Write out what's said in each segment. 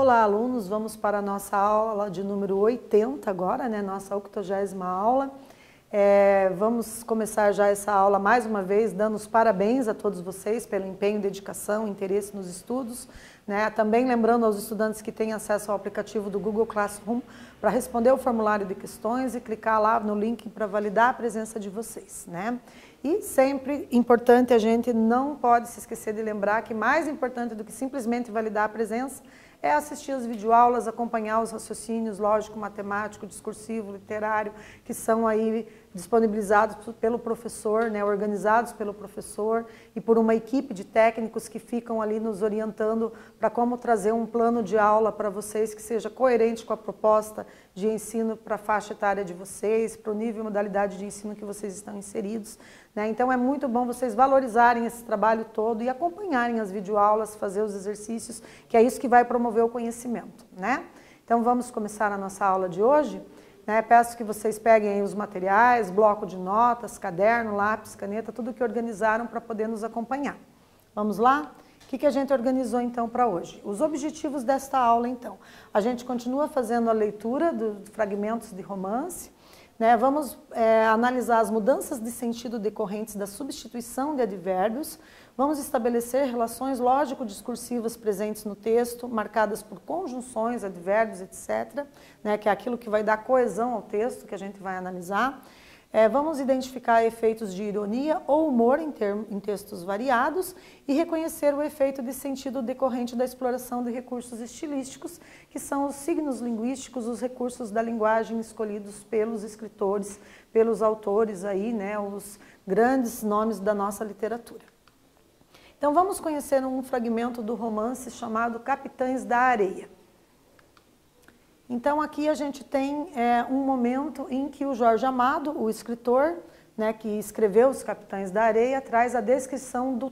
Olá, alunos, vamos para a nossa aula de número 80 agora, né? Nossa 80ª aula. Vamos começar já essa aula mais uma vez, dando os parabéns a todos vocês pelo empenho, dedicação, interesse nos estudos, né? Também lembrando aos estudantes que têm acesso ao aplicativo do Google Classroom para responder o formulário de questões e clicar lá no link para validar a presença de vocês, né? E sempre importante, a gente não pode se esquecer de lembrar que mais importante do que simplesmente validar a presença é assistir as videoaulas, acompanhar os raciocínios lógico, matemático, discursivo, literário, que são aí disponibilizados pelo professor, né, organizados pelo professor e por uma equipe de técnicos que ficam ali nos orientando para como trazer um plano de aula para vocês que seja coerente com a proposta de ensino para a faixa etária de vocês, para o nível e modalidade de ensino que vocês estão inseridos, né? Então é muito bom vocês valorizarem esse trabalho todo e acompanharem as videoaulas, fazer os exercícios, que é isso que vai promover o conhecimento, né? Então vamos começar a nossa aula de hoje, né? Peço que vocês peguem aí os materiais, bloco de notas, caderno, lápis, caneta, tudo que organizaram para poder nos acompanhar. Vamos lá? O que a gente organizou então para hoje? Os objetivos desta aula então. A gente continua fazendo a leitura dos fragmentos de romance, né? Vamos analisar as mudanças de sentido decorrentes da substituição de advérbios, vamos estabelecer relações lógico-discursivas presentes no texto, marcadas por conjunções, advérbios, etc., né? Que é aquilo que vai dar coesão ao texto que a gente vai analisar. Vamos identificar efeitos de ironia ou humor em textos variados e reconhecer o efeito de sentido decorrente da exploração de recursos estilísticos, que são os signos linguísticos, os recursos da linguagem escolhidos pelos escritores, pelos autores aí, né, os grandes nomes da nossa literatura. Então vamos conhecer um fragmento do romance chamado Capitães da Areia. Então aqui a gente tem um momento em que o Jorge Amado, o escritor, né, que escreveu Os Capitães da Areia, traz a descrição do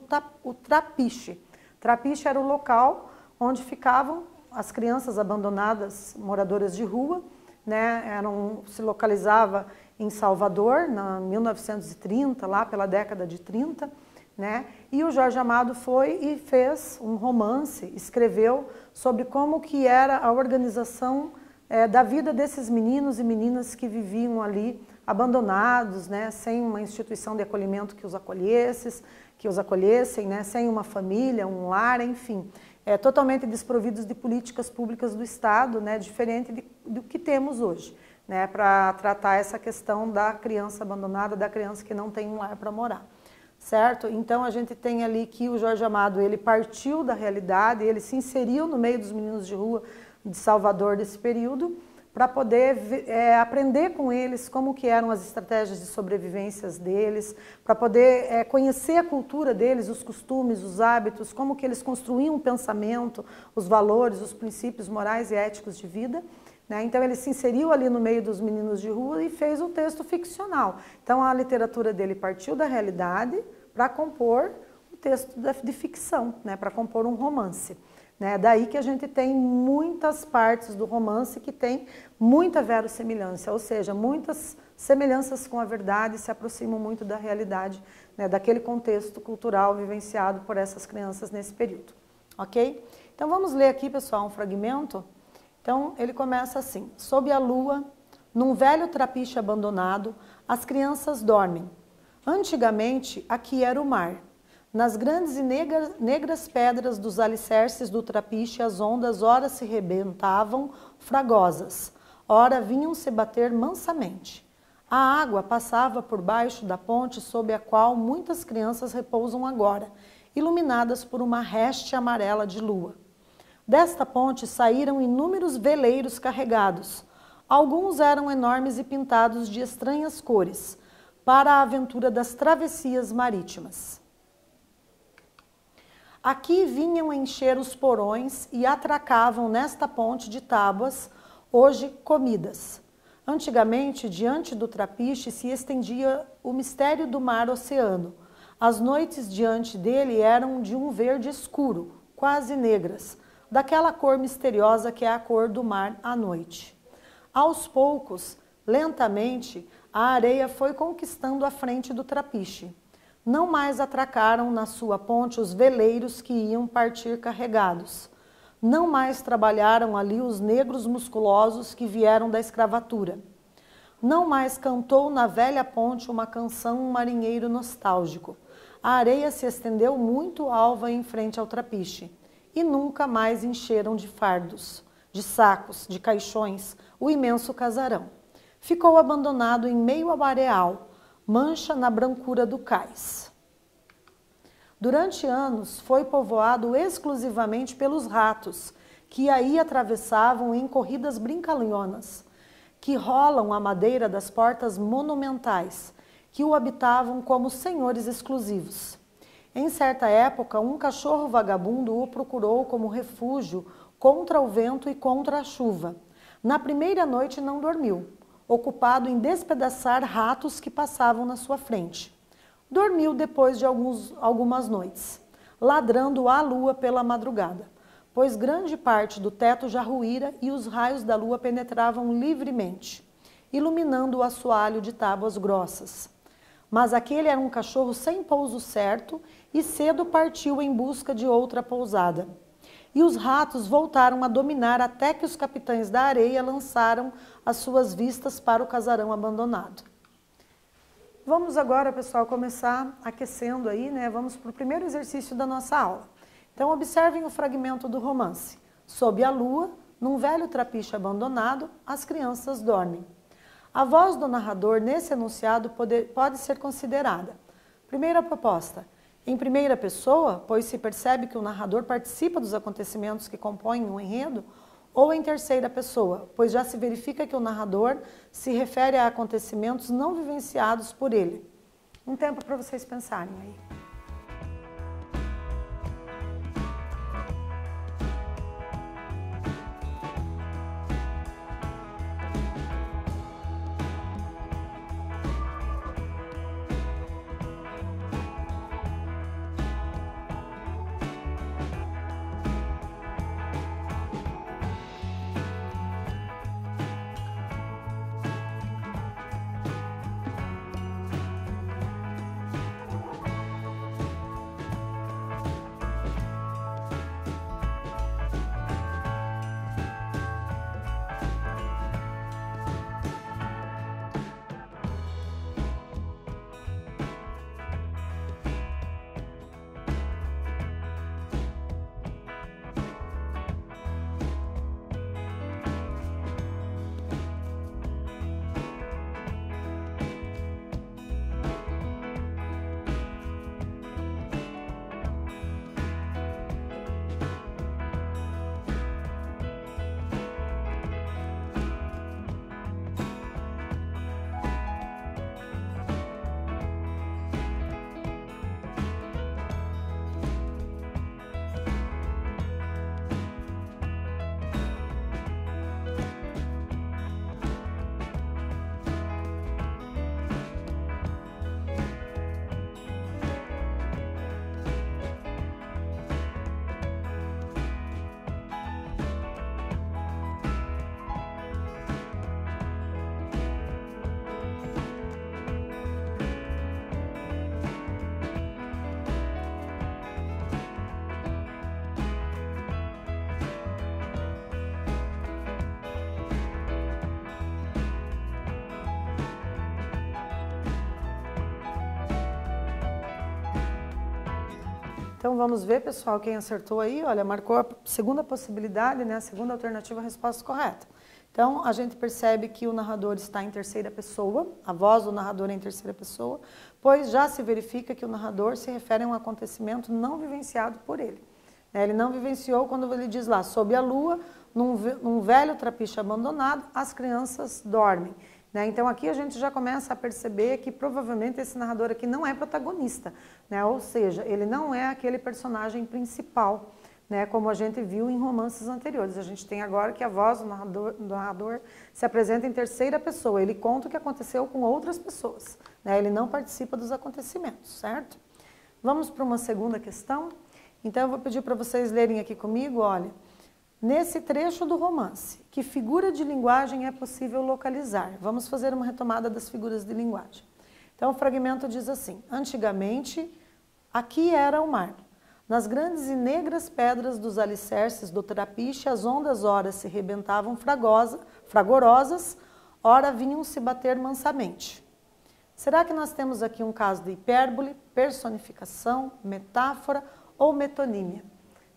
trapiche. Trapiche era o local onde ficavam as crianças abandonadas, moradoras de rua, né, se localizava em Salvador, em 1930, lá pela década de 30, né, e o Jorge Amado foi e fez um romance, escreveu sobre como que era a organização da vida desses meninos e meninas que viviam ali abandonados, né, sem uma instituição de acolhimento que os acolhessem, né, sem uma família, um lar, enfim, totalmente desprovidos de políticas públicas do Estado, né, diferente do que temos hoje, né, para tratar essa questão da criança abandonada, da criança que não tem um lar para morar, certo? Então a gente tem ali que o Jorge Amado, ele partiu da realidade, ele se inseriu no meio dos meninos de rua de Salvador desse período, para poder aprender com eles como que eram as estratégias de sobrevivência deles, para poder conhecer a cultura deles, os costumes, os hábitos, como que eles construíam o pensamento, os valores, os princípios morais e éticos de vida, né? Então ele se inseriu ali no meio dos meninos de rua e fez um texto ficcional. Então a literatura dele partiu da realidade para compor um texto de ficção, né? Para compor um romance. Né? Daí que a gente tem muitas partes do romance que tem muita verossimilhança, ou seja, muitas semelhanças com a verdade se aproximam muito da realidade, né? Daquele contexto cultural vivenciado por essas crianças nesse período. Ok? Então vamos ler aqui, pessoal, um fragmento. Então ele começa assim: sob a lua, num velho trapiche abandonado, as crianças dormem. Antigamente, aqui era o mar. Nas grandes e negras pedras dos alicerces do trapiche, as ondas ora se rebentavam fragosas, ora vinham se bater mansamente. A água passava por baixo da ponte sob a qual muitas crianças repousam agora, iluminadas por uma reste amarela de lua. Desta ponte saíram inúmeros veleiros carregados. Alguns eram enormes e pintados de estranhas cores, para a aventura das travessias marítimas. Aqui vinham encher os porões e atracavam nesta ponte de tábuas, hoje comidas. Antigamente, diante do trapiche, se estendia o mistério do mar-oceano. As noites diante dele eram de um verde escuro, quase negras, daquela cor misteriosa que é a cor do mar à noite. Aos poucos, lentamente, a areia foi conquistando a frente do trapiche. Não mais atracaram na sua ponte os veleiros que iam partir carregados. Não mais trabalharam ali os negros musculosos que vieram da escravatura. Não mais cantou na velha ponte uma canção um marinheiro nostálgico. A areia se estendeu muito alva em frente ao trapiche. E nunca mais encheram de fardos, de sacos, de caixões, o imenso casarão. Ficou abandonado em meio ao areal, mancha na brancura do cais. Durante anos foi povoado exclusivamente pelos ratos, que aí atravessavam em corridas brincalhonas, que rolam a madeira das portas monumentais, que o habitavam como senhores exclusivos. Em certa época, um cachorro vagabundo o procurou como refúgio contra o vento e contra a chuva. Na primeira noite não dormiu, ocupado em despedaçar ratos que passavam na sua frente. Dormiu depois de algumas noites, ladrando à lua pela madrugada, pois grande parte do teto já ruíra e os raios da lua penetravam livremente, iluminando o assoalho de tábuas grossas. Mas aquele era um cachorro sem pouso certo e cedo partiu em busca de outra pousada. E os ratos voltaram a dominar até que os capitães da areia lançaram as suas vistas para o casarão abandonado. Vamos agora, pessoal, começar aquecendo aí, né? Vamos para o primeiro exercício da nossa aula. Então, observem o fragmento do romance. Sob a lua, num velho trapiche abandonado, as crianças dormem. A voz do narrador nesse enunciado pode ser considerada. Primeira proposta, em primeira pessoa, pois se percebe que o narrador participa dos acontecimentos que compõem um enredo, ou em terceira pessoa, pois já se verifica que o narrador se refere a acontecimentos não vivenciados por ele. Um tempo para vocês pensarem aí. Então vamos ver, pessoal, quem acertou aí, olha, marcou a segunda possibilidade, né, a segunda alternativa, a resposta correta. Então a gente percebe que o narrador está em terceira pessoa, a voz do narrador é em terceira pessoa, pois já se verifica que o narrador se refere a um acontecimento não vivenciado por ele. Ele não vivenciou quando ele diz lá, sob a lua, num velho trapiche abandonado, as crianças dormem. Então aqui a gente já começa a perceber que provavelmente esse narrador aqui não é protagonista, ou seja, ele não é aquele personagem principal, como a gente viu em romances anteriores. A gente tem agora que a voz do narrador se apresenta em terceira pessoa, ele conta o que aconteceu com outras pessoas, ele não participa dos acontecimentos, certo? Vamos para uma segunda questão. Então eu vou pedir para vocês lerem aqui comigo, olha, nesse trecho do romance, que figura de linguagem é possível localizar? Vamos fazer uma retomada das figuras de linguagem. Então, o fragmento diz assim, antigamente, aqui era o mar. Nas grandes e negras pedras dos alicerces do trapiche, as ondas ora se rebentavam fragorosas, ora vinham se bater mansamente. Será que nós temos aqui um caso de hipérbole, personificação, metáfora ou metonímia?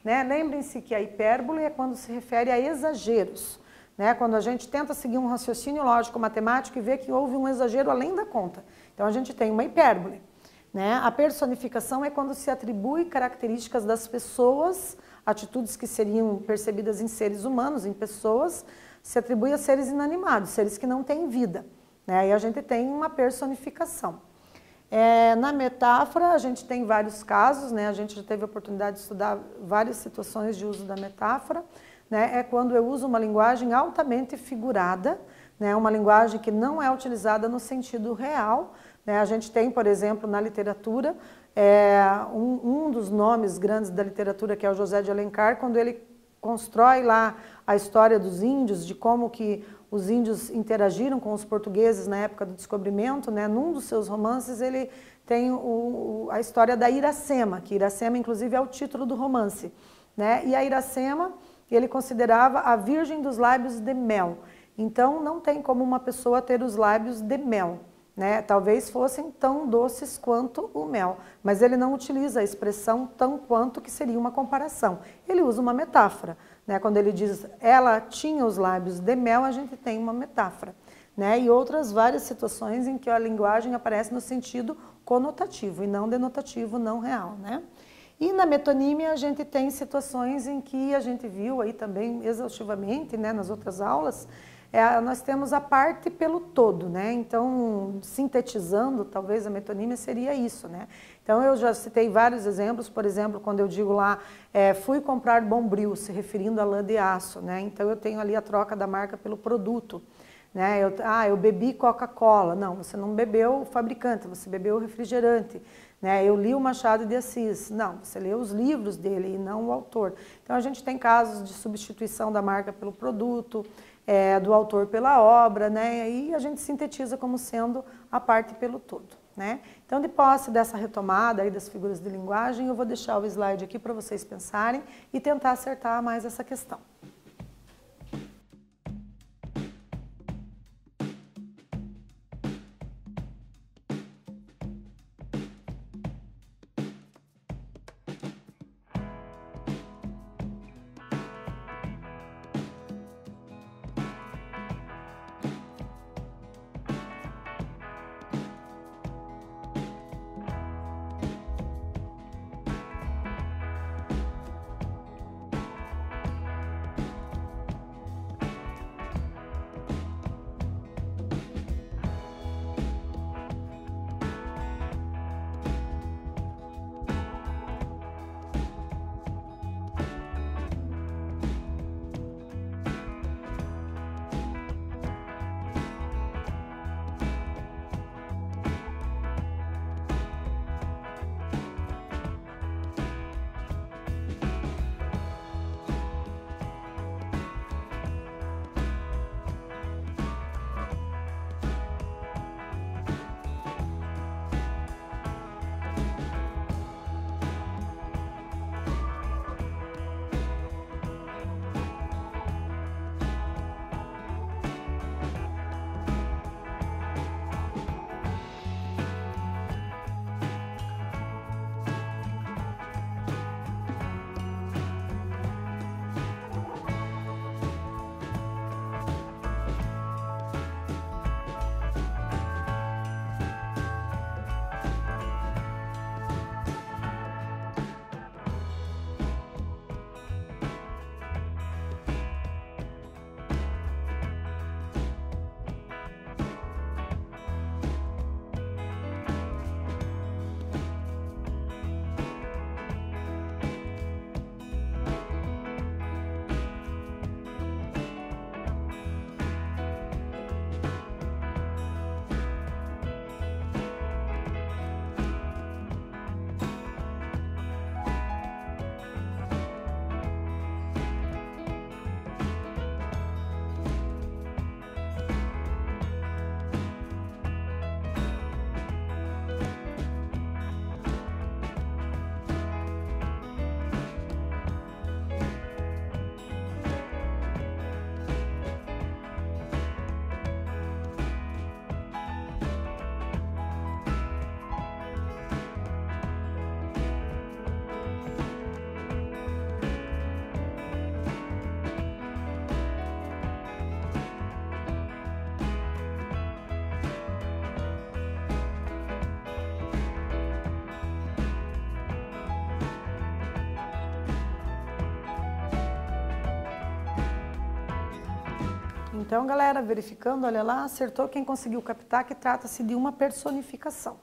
Né? Lembrem-se que a hipérbole é quando se refere a exageros, né? Quando a gente tenta seguir um raciocínio lógico-matemático e vê que houve um exagero além da conta. Então a gente tem uma hipérbole. Né? A personificação é quando se atribui características das pessoas, atitudes que seriam percebidas em seres humanos, em pessoas, se atribui a seres inanimados, seres que não têm vida. Né? Aí a gente tem uma personificação. Na metáfora, a gente tem vários casos, né? A gente já teve a oportunidade de estudar várias situações de uso da metáfora. Né? É quando eu uso uma linguagem altamente figurada, né? Uma linguagem que não é utilizada no sentido real. Né? A gente tem, por exemplo, na literatura, um dos nomes grandes da literatura, que é o José de Alencar, quando ele constrói lá a história dos índios, de como que os índios interagiram com os portugueses na época do descobrimento, né? Num dos seus romances ele tem a história da Iracema, que Iracema inclusive é o título do romance. Né? E a Iracema ele considerava a virgem dos lábios de mel. Então não tem como uma pessoa ter os lábios de mel. Né? Talvez fossem tão doces quanto o mel, mas ele não utiliza a expressão tão quanto, que seria uma comparação. Ele usa uma metáfora. Né? Quando ele diz ela tinha os lábios de mel, a gente tem uma metáfora. Né? E outras várias situações em que a linguagem aparece no sentido conotativo e não denotativo, não real. Né? E na metonímia a gente tem situações em que a gente viu aí também exaustivamente, né, nas outras aulas. Nós temos a parte pelo todo, né? Então, sintetizando, talvez a metonímia seria isso, né? Então, eu já citei vários exemplos, por exemplo, quando eu digo lá, fui comprar Bombril, se referindo à lã de aço, né? Então, eu tenho ali a troca da marca pelo produto, né? Eu bebi Coca-Cola. Não, você não bebeu o fabricante, você bebeu o refrigerante. Né? Eu li o Machado de Assis. Não, você leu os livros dele e não o autor. Então, a gente tem casos de substituição da marca pelo produto, do autor pela obra, né? E a gente sintetiza como sendo a parte pelo todo. Né? Então, de posse dessa retomada aí das figuras de linguagem, eu vou deixar o slide aqui para vocês pensarem e tentar acertar mais essa questão. Então, galera, verificando, olha lá, acertou quem conseguiu captar que trata-se de uma personificação,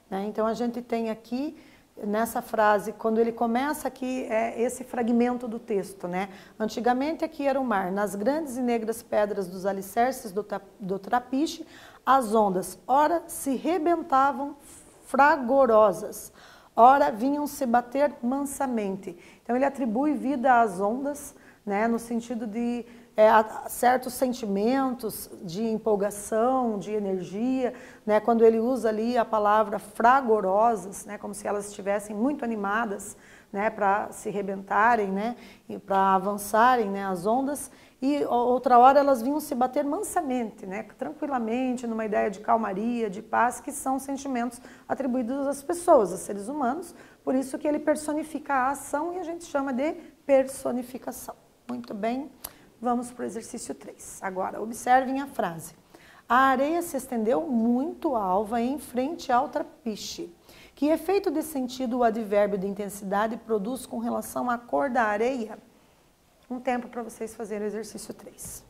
né? Então, a gente tem aqui, nessa frase, quando ele começa aqui, é esse fragmento do texto, né? Antigamente aqui era o mar, nas grandes e negras pedras dos alicerces do trapiche, as ondas, ora se rebentavam fragorosas, ora vinham se bater mansamente. Então, ele atribui vida às ondas, né? No sentido de certos sentimentos de empolgação, de energia, né? Quando ele usa ali a palavra fragorosas, né? Como se elas estivessem muito animadas, né? Para se rebentarem, né? E para avançarem, né? As ondas, e outra hora elas vinham se bater mansamente, né? Tranquilamente, numa ideia de calmaria, de paz, que são sentimentos atribuídos às pessoas, aos seres humanos, por isso que ele personifica a ação e a gente chama de personificação. Muito bem. Vamos para o exercício 3. Agora, observem a frase. A areia se estendeu muito alva em frente ao trapiche. Que efeito de sentido o advérbio de intensidade produz com relação à cor da areia? Um tempo para vocês fazerem o exercício 3.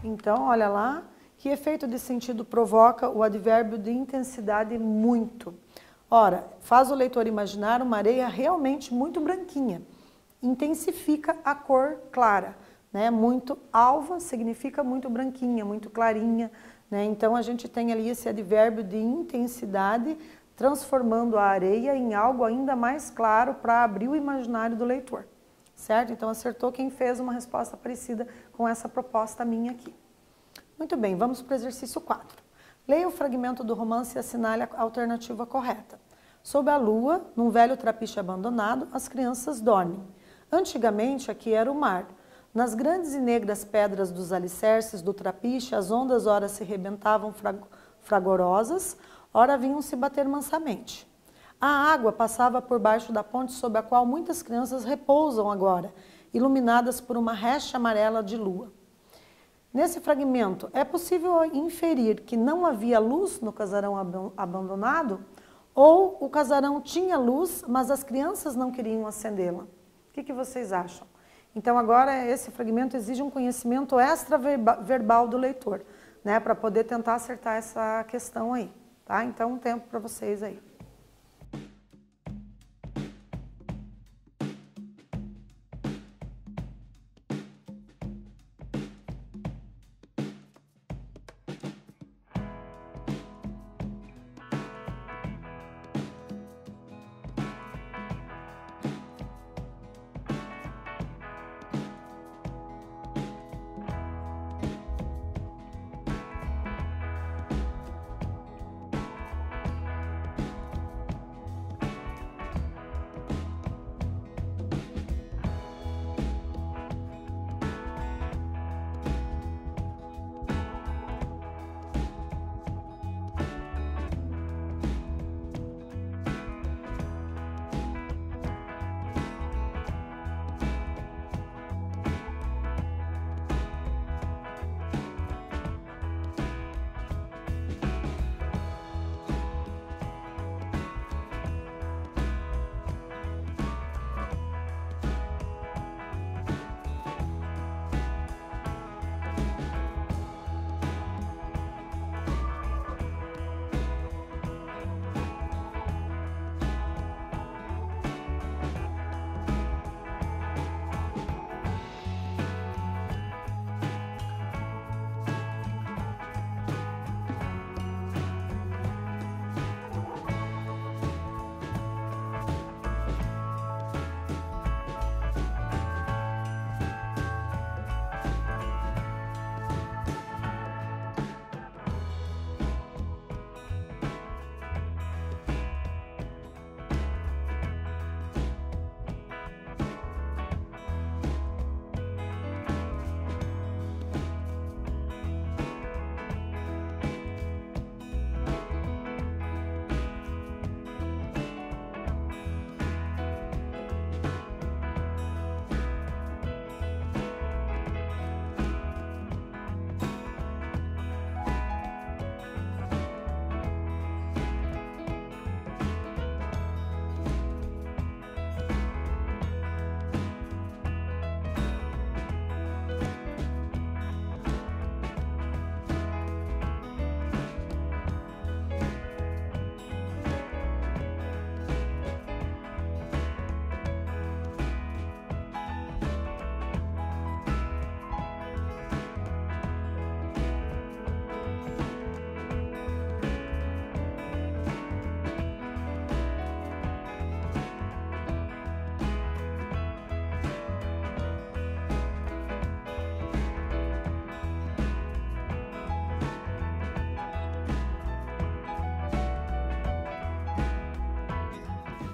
Então, olha lá, que efeito de sentido provoca o advérbio de intensidade muito? Ora, faz o leitor imaginar uma areia realmente muito branquinha. Intensifica a cor clara, né? Muito alva significa muito branquinha, muito clarinha, né? Então a gente tem ali esse advérbio de intensidade transformando a areia em algo ainda mais claro para abrir o imaginário do leitor, certo? Então acertou quem fez uma resposta parecida com essa proposta minha aqui. Muito bem, vamos para o exercício 4. Leia o fragmento do romance e assinale a alternativa correta. Sob a lua, num velho trapiche abandonado, as crianças dormem. Antigamente, aqui era o mar. Nas grandes e negras pedras dos alicerces do trapiche, as ondas ora se rebentavam fragorosas, ora vinham se bater mansamente. A água passava por baixo da ponte sob a qual muitas crianças repousam agora, iluminadas por uma recha amarela de lua. Nesse fragmento, é possível inferir que não havia luz no casarão abandonado? Ou o casarão tinha luz, mas as crianças não queriam acendê-la? O que vocês acham? Então agora esse fragmento exige um conhecimento extra-verbal do leitor, né, para poder tentar acertar essa questão aí, tá? Então um tempo para vocês aí.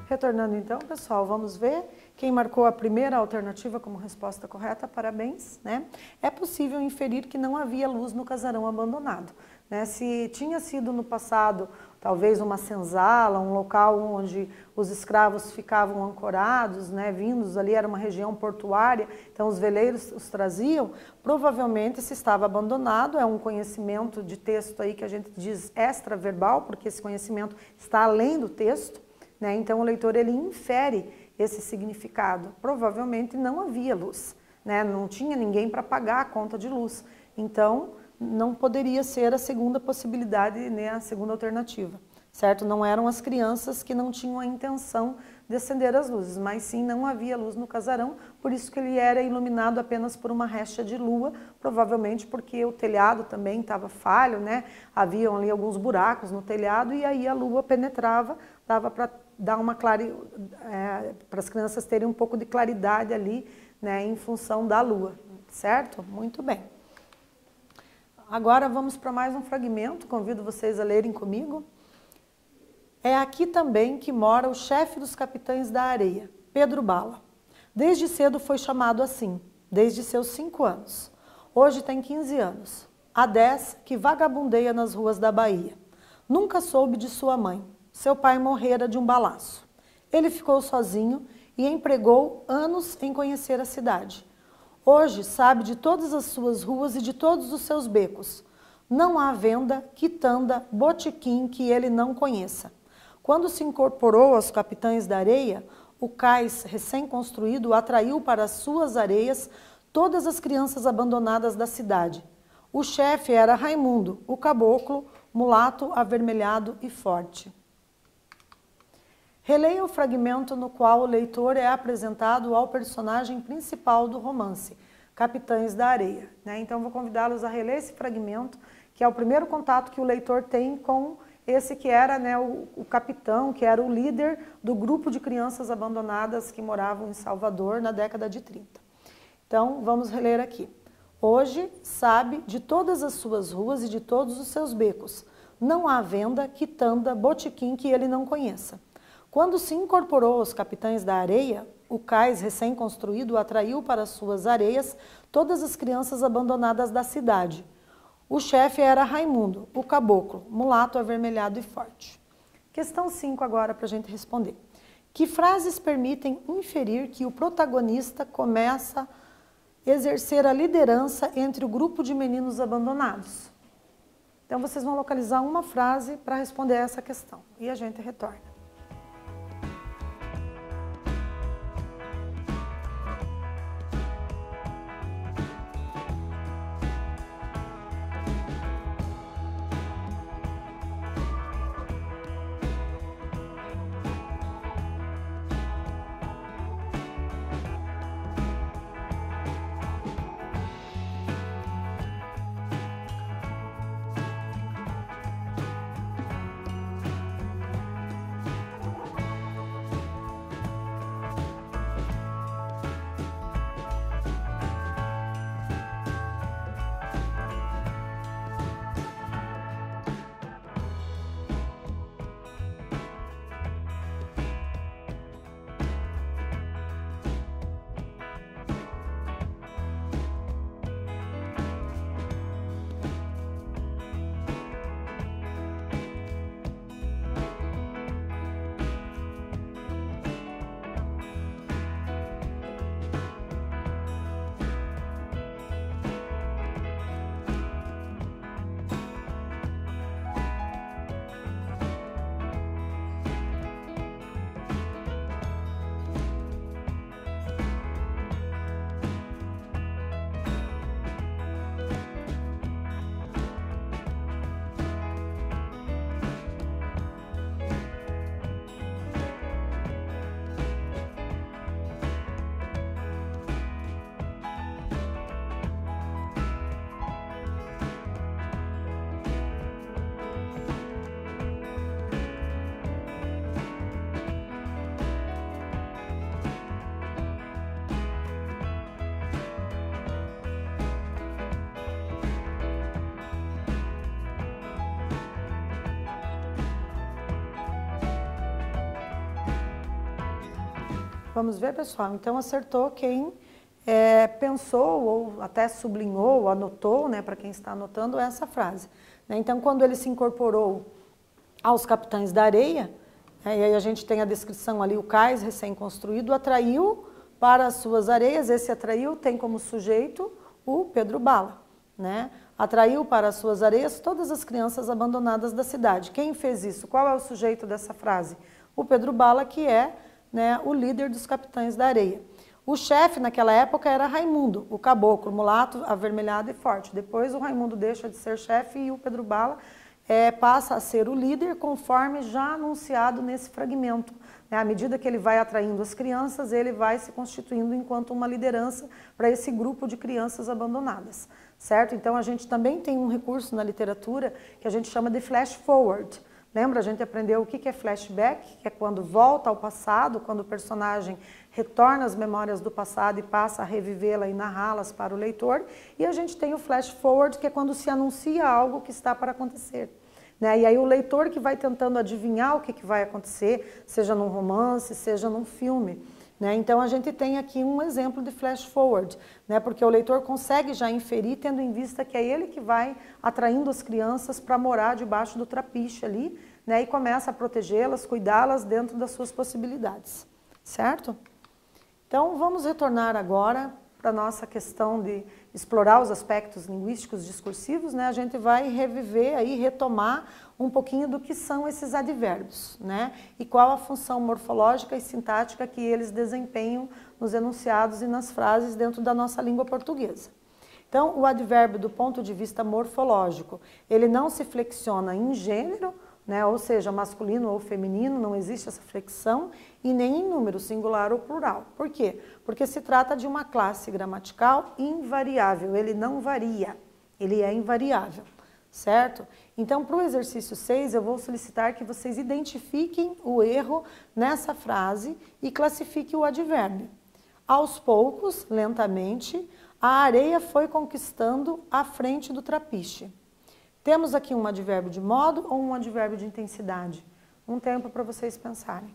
Retornando então, pessoal, vamos ver quem marcou a primeira alternativa como resposta correta, parabéns, né? É possível inferir que não havia luz no casarão abandonado, né? Se tinha sido no passado, talvez uma senzala, um local onde os escravos ficavam ancorados, né, vindos ali, era uma região portuária, então os veleiros os traziam, provavelmente se estava abandonado, é um conhecimento de texto aí que a gente diz extraverbal, porque esse conhecimento está além do texto, né? Então o leitor ele infere esse significado. Provavelmente não havia luz, né? Não tinha ninguém para pagar a conta de luz. Então, não poderia ser a segunda possibilidade, né, a segunda alternativa, certo? Não eram as crianças que não tinham a intenção de acender as luzes, mas sim não havia luz no casarão, por isso que ele era iluminado apenas por uma réstea de lua, provavelmente porque o telhado também estava falho, né? Haviam ali alguns buracos no telhado e aí a lua penetrava, dava para dar uma para as crianças terem um pouco de claridade ali, né, em função da lua, certo? Muito bem. Agora vamos para mais um fragmento, convido vocês a lerem comigo. É aqui também que mora o chefe dos capitães da areia, Pedro Bala. Desde cedo foi chamado assim, desde seus 5 anos. Hoje tem 15 anos. Há 10 que vagabundeia nas ruas da Bahia. Nunca soube de sua mãe. Seu pai morrera de um balaço. Ele ficou sozinho e empregou anos em conhecer a cidade. Hoje sabe de todas as suas ruas e de todos os seus becos. Não há venda, quitanda, botequim que ele não conheça. Quando se incorporou aos capitães da areia, o cais recém-construído atraiu para as suas areias todas as crianças abandonadas da cidade. O chefe era Raimundo, o caboclo, mulato, avermelhado e forte. Releia o fragmento no qual o leitor é apresentado ao personagem principal do romance, Capitães da Areia, né? Então, vou convidá-los a reler esse fragmento, que é o primeiro contato que o leitor tem com esse que era, né, o capitão, que era o líder do grupo de crianças abandonadas que moravam em Salvador na década de 30. Então, vamos reler aqui. Hoje sabe de todas as suas ruas e de todos os seus becos. Não há venda, quitanda, botequim que ele não conheça. Quando se incorporou aos capitães da areia, o cais recém-construído atraiu para suas areias todas as crianças abandonadas da cidade. O chefe era Raimundo, o caboclo, mulato, avermelhado e forte. Questão 5 agora para a gente responder. Que frases permitem inferir que o protagonista começa a exercer a liderança entre o grupo de meninos abandonados? Então vocês vão localizar uma frase para responder essa questão e a gente retorna. Vamos ver, pessoal? Então, acertou quem pensou ou até sublinhou, ou anotou, né, para quem está anotando, essa frase. Né? Então, quando ele se incorporou aos capitães da areia, e aí a gente tem a descrição ali, o cais recém-construído atraiu para as suas areias, esse atraiu tem como sujeito o Pedro Bala, né? Atraiu para as suas areias todas as crianças abandonadas da cidade. Quem fez isso? Qual é o sujeito dessa frase? O Pedro Bala, que é, né, o líder dos capitães da areia. O chefe naquela época era Raimundo, o caboclo, mulato, avermelhado e forte. Depois o Raimundo deixa de ser chefe e o Pedro Bala passa a ser o líder, conforme já anunciado nesse fragmento. À medida que ele vai atraindo as crianças, ele vai se constituindo enquanto uma liderança para esse grupo de crianças abandonadas, certo? Então a gente também tem um recurso na literatura que a gente chama de flash forward. Lembra? A gente aprendeu o que é flashback, que é quando volta ao passado, quando o personagem retorna às memórias do passado e passa a revivê-la e narrá-las para o leitor. E a gente tem o flash forward, que é quando se anuncia algo que está para acontecer. E aí o leitor que vai tentando adivinhar o que vai acontecer, seja num romance, seja num filme. Então a gente tem aqui um exemplo de flash forward, porque o leitor consegue já inferir, tendo em vista que é ele que vai atraindo as crianças para morar debaixo do trapiche ali, e começa a protegê-las, cuidá-las dentro das suas possibilidades, certo? Então vamos retornar agora para a nossa questão de explorar os aspectos linguísticos discursivos. A gente vai reviver aí, retomar um pouquinho do que são esses advérbios, e qual a função morfológica e sintática que eles desempenham nos enunciados e nas frases dentro da nossa língua portuguesa. Então, o advérbio, do ponto de vista morfológico, ele não se flexiona em gênero, ou seja, masculino ou feminino, não existe essa flexão, e nem em número singular ou plural. Por quê? Porque se trata de uma classe gramatical invariável, ele não varia, ele é invariável, certo? Então, para o exercício 6, eu vou solicitar que vocês identifiquem o erro nessa frase e classifiquem o advérbio. Aos poucos, lentamente, a areia foi conquistando a frente do trapiche. Temos aqui um advérbio de modo ou um advérbio de intensidade? Um tempo para vocês pensarem.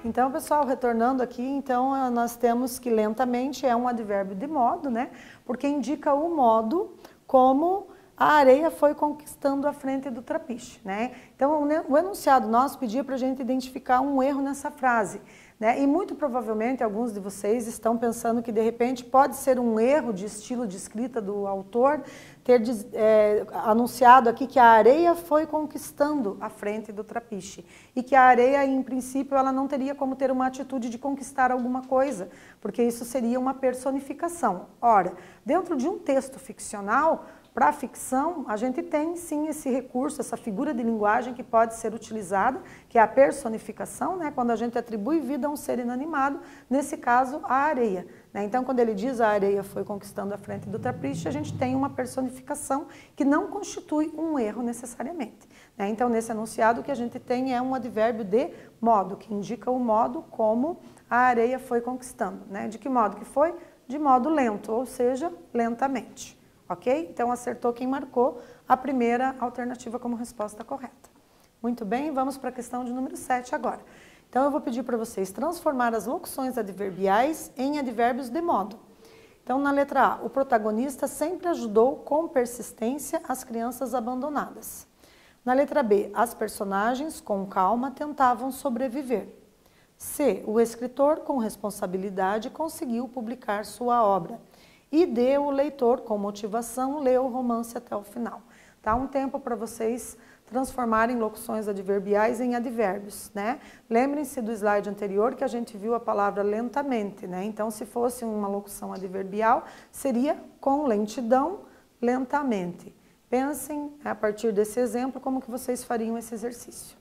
Então, pessoal, retornando aqui, então nós temos que lentamente é um advérbio de modo, né? Porque indica o modo como a areia foi conquistando a frente do trapiche, né? Então, o enunciado nosso pedia para a gente identificar um erro nessa frase, né? E muito provavelmente alguns de vocês estão pensando que de repente pode ser um erro de estilo de escrita do autor ter anunciado aqui que a areia foi conquistando a frente do trapiche e que a areia, em princípio, ela não teria como ter uma atitude de conquistar alguma coisa, porque isso seria uma personificação. Ora, dentro de um texto ficcional, para a ficção, a gente tem sim esse recurso, essa figura de linguagem que pode ser utilizada, que é a personificação, né? Quando a gente atribui vida a um ser inanimado, nesse caso, a areia, né? Então, quando ele diz a areia foi conquistando a frente do trapiche, a gente tem uma personificação que não constitui um erro necessariamente, né? Então, nesse enunciado, o que a gente tem é um advérbio de modo, que indica o modo como a areia foi conquistando, né? De que modo que foi? De modo lento, ou seja, lentamente. Ok? Então, acertou quem marcou a primeira alternativa como resposta correta. Muito bem, vamos para a questão de número 7 agora. Então, eu vou pedir para vocês transformar as locuções adverbiais em advérbios de modo. Então, na letra A, o protagonista sempre ajudou com persistência as crianças abandonadas. Na letra B, as personagens, com calma, tentavam sobreviver. C, o escritor, com responsabilidade, conseguiu publicar sua obra. E D, o leitor, com motivação, leu o romance até o final. Tá? Um tempo para vocês transformarem locuções adverbiais em advérbios, né? Lembrem-se do slide anterior que a gente viu a palavra lentamente, né? Então, se fosse uma locução adverbial, seria com lentidão, lentamente. Pensem, a partir desse exemplo, como que vocês fariam esse exercício.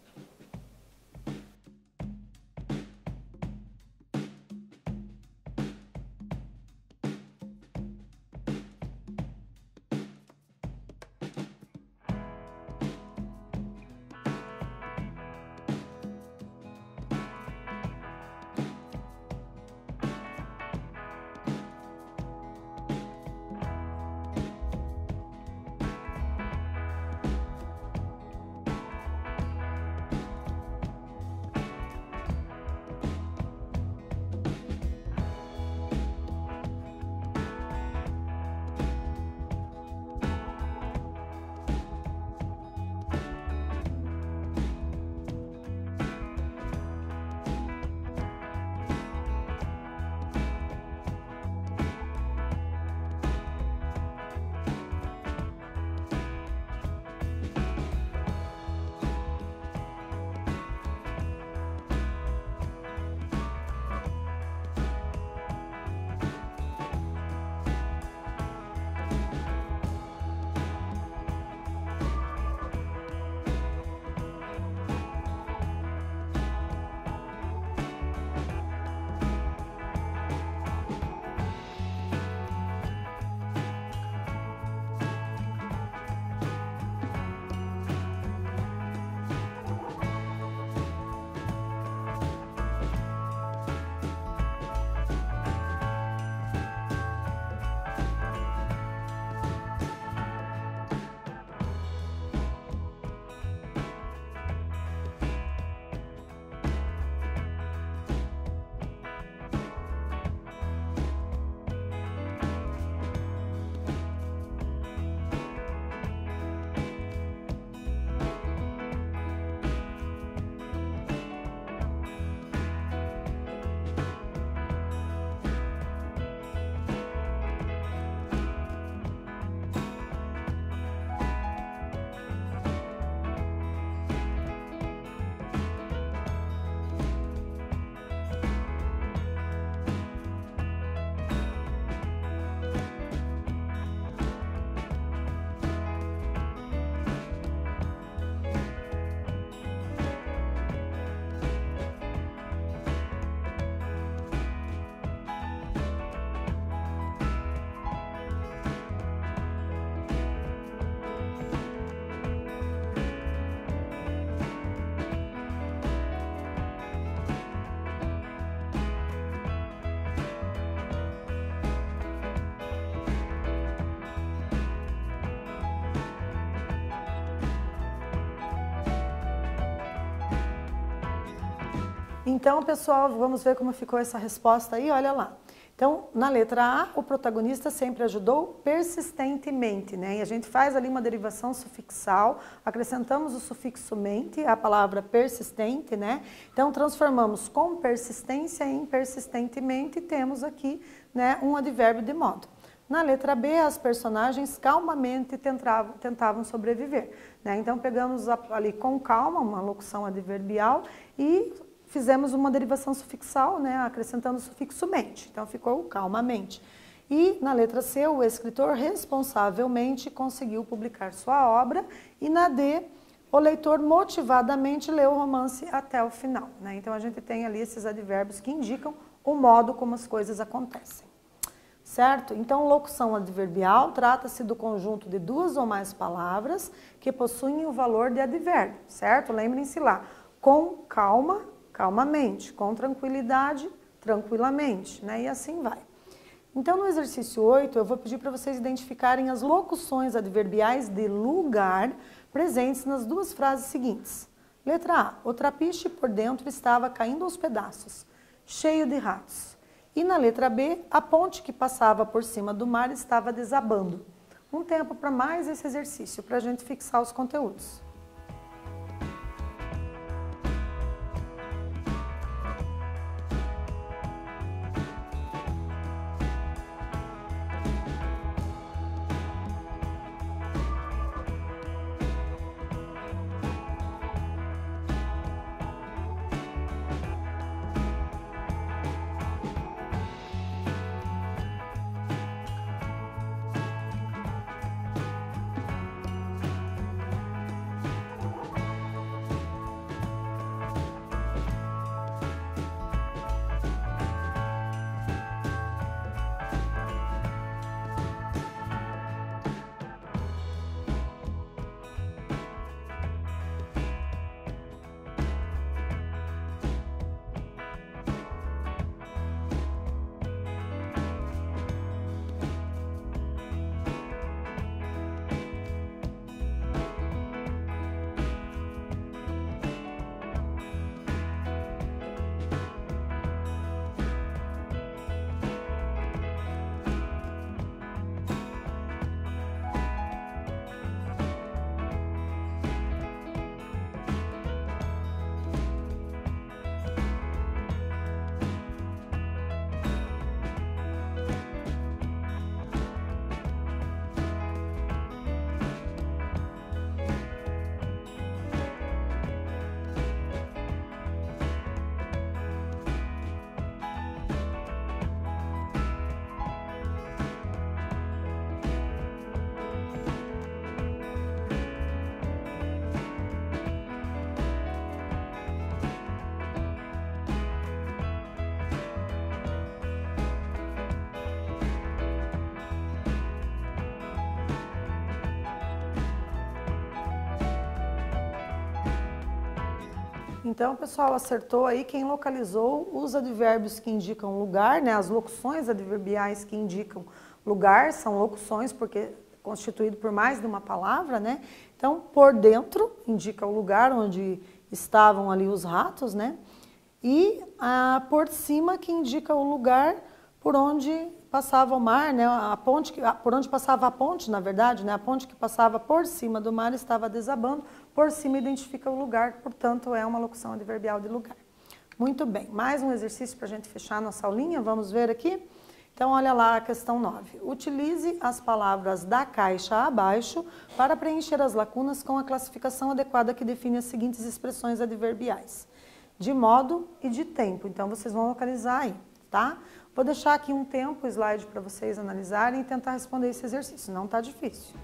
Então, pessoal, vamos ver como ficou essa resposta aí, olha lá. Então, na letra A, o protagonista sempre ajudou persistentemente, né? E a gente faz ali uma derivação sufixal, acrescentamos o sufixo mente, a palavra persistente, né? Então, transformamos com persistência em persistentemente e temos aqui, né, um advérbio de modo. Na letra B, as personagens calmamente tentavam sobreviver, né? Então, pegamos ali com calma, uma locução adverbial e fizemos uma derivação sufixal, né, acrescentando o sufixo mente. Então, ficou calmamente. E na letra C, o escritor responsavelmente conseguiu publicar sua obra. E na D, o leitor motivadamente leu o romance até o final, né? Então, a gente tem ali esses advérbios que indicam o modo como as coisas acontecem. Certo? Então, locução adverbial trata-se do conjunto de duas ou mais palavras que possuem o valor de advérbio, certo? Lembrem-se lá, com calma, calmamente, com tranquilidade, tranquilamente, né? E assim vai. Então, no exercício 8, eu vou pedir para vocês identificarem as locuções adverbiais de lugar presentes nas duas frases seguintes. Letra A, o trapiche por dentro estava caindo aos pedaços, cheio de ratos. E na letra B, a ponte que passava por cima do mar estava desabando. Um tempo para mais esse exercício, para a gente fixar os conteúdos. Então, pessoal, acertou aí quem localizou os advérbios que indicam lugar, né? As locuções adverbiais que indicam lugar são locuções porque é constituído por mais de uma palavra, né? Então, por dentro indica o lugar onde estavam ali os ratos, né? E por cima que indica o lugar por onde passava o mar, né? A ponte por onde passava a ponte, na verdade, né? A ponte que passava por cima do mar estava desabando. Por cima identifica o lugar, portanto, é uma locução adverbial de lugar. Muito bem, mais um exercício para a gente fechar nossa aulinha, vamos ver aqui? Então, olha lá a questão 9. Utilize as palavras da caixa abaixo para preencher as lacunas com a classificação adequada que define as seguintes expressões adverbiais. De modo e de tempo, então vocês vão localizar aí, tá? Vou deixar aqui um tempo, slide para vocês analisarem e tentar responder esse exercício, não está difícil.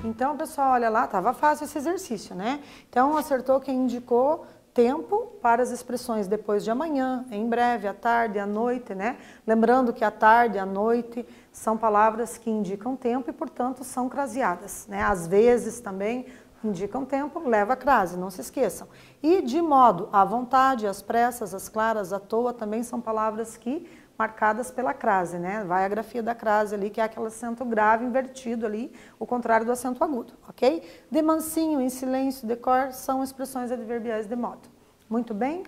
Então, pessoal, olha lá, estava fácil esse exercício, né? Então, acertou quem indicou tempo para as expressões depois de amanhã, em breve, à tarde, à noite, né? Lembrando que à tarde, à noite são palavras que indicam tempo e, portanto, são craseadas, né? Às vezes também indicam tempo, leva a crase, não se esqueçam. E de modo, à vontade, às pressas, às claras, à toa, também são palavras que marcadas pela crase, né? Vai a grafia da crase ali, que é aquele acento grave invertido ali, o contrário do acento agudo, ok? De mansinho, em silêncio, de cor, são expressões adverbiais de modo. Muito bem?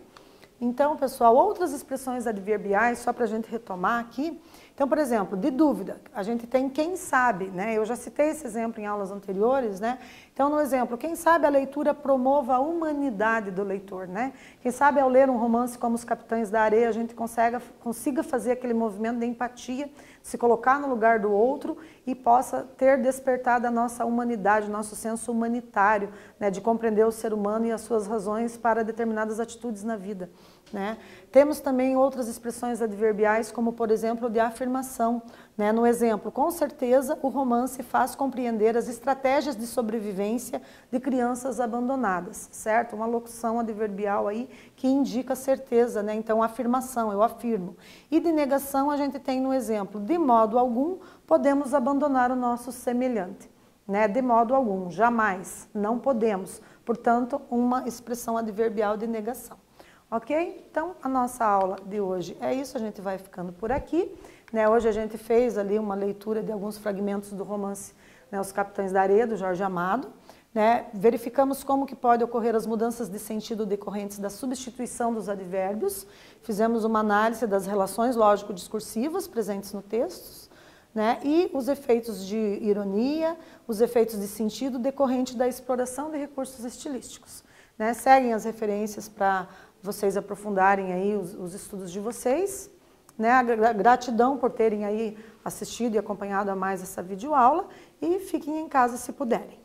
Então, pessoal, outras expressões adverbiais, só para a gente retomar aqui. Então, por exemplo, de dúvida, a gente tem quem sabe, né? Eu já citei esse exemplo em aulas anteriores, né? Então, no exemplo, quem sabe a leitura promova a humanidade do leitor, né? Quem sabe ao ler um romance como Os Capitães da Areia, a gente consiga fazer aquele movimento de empatia, se colocar no lugar do outro e possa ter despertado a nossa humanidade, nosso senso humanitário, né? De compreender o ser humano e as suas razões para determinadas atitudes na vida, né? Temos também outras expressões adverbiais, como por exemplo de afirmação, né? No exemplo, com certeza o romance faz compreender as estratégias de sobrevivência de crianças abandonadas, certo? Uma locução adverbial aí que indica certeza, né? Então afirmação, eu afirmo. E de negação a gente tem no exemplo, de modo algum podemos abandonar o nosso semelhante, né? De modo algum, jamais, não podemos. Portanto, uma expressão adverbial de negação. Ok? Então, a nossa aula de hoje é isso, a gente vai ficando por aqui, né? Hoje a gente fez ali uma leitura de alguns fragmentos do romance, né, Os Capitães da Areia, do Jorge Amado, né? Verificamos como que pode ocorrer as mudanças de sentido decorrentes da substituição dos advérbios, fizemos uma análise das relações lógico-discursivas presentes no texto, né? E os efeitos de ironia, os efeitos de sentido decorrente da exploração de recursos estilísticos, né? Seguem as referências para vocês aprofundarem aí os estudos de vocês, né? A gratidão por terem aí assistido e acompanhado a mais essa videoaula e fiquem em casa se puderem.